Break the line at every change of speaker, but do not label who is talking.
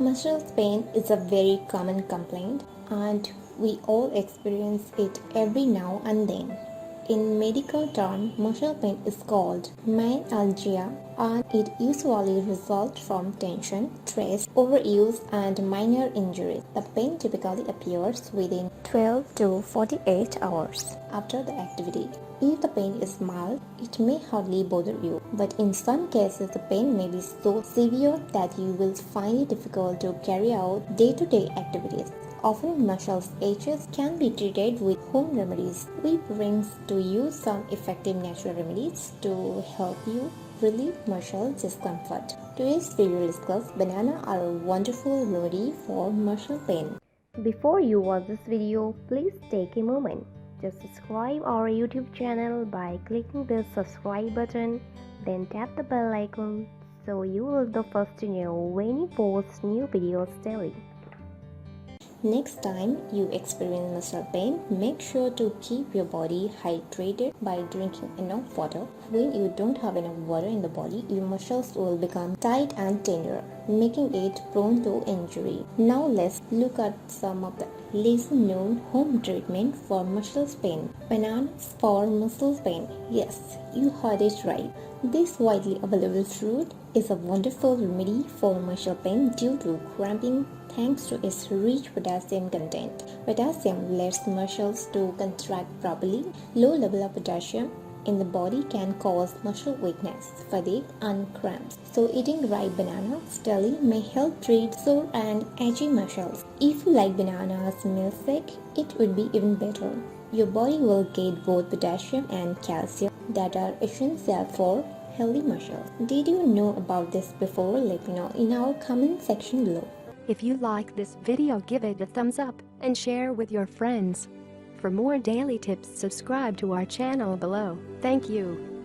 Muscle pain is a very common complaint and we all experience it every now and then. In medical term, muscle pain is called myalgia and it usually results from tension, stress, overuse and minor injuries. The pain typically appears within 12 to 48 hours after the activity. If the pain is mild, it may hardly bother you, but in some cases the pain may be so severe that you will find it difficult to carry out day-to-day activities. Often muscle aches can be treated with home remedies. We bring to you some effective natural remedies to help you relieve muscle discomfort. Today's video discusses banana are a wonderful remedy for muscle pain.
Before you watch this video, please take a moment. Just subscribe our YouTube channel by clicking the subscribe button, then tap the bell icon so you will be the first to know when we post new videos daily.
Next time you experience muscle pain, make sure to keep your body hydrated by drinking enough water. When you don't have enough water in the body, your muscles will become tight and tender, making it prone to injury. Now let's look at some of the lesser known home treatment for muscle pain. Bananas for muscle pain. Yes, you heard it right. This widely available fruit is a wonderful remedy for muscle pain due to cramping thanks to its rich potassium content. Potassium lets muscles to contract properly. Low level of potassium in the body can cause muscle weakness, fatigue and cramps. So eating ripe bananas daily may help treat sore and achy muscles. If you like bananas milkshake, it would be even better. Your body will get both potassium and calcium that are essential for healthy muscles. Did you know about this before? Let me know in our comment section below.
If you like this video, give it a thumbs up and share with your friends. For more daily tips, subscribe to our channel below. Thank you.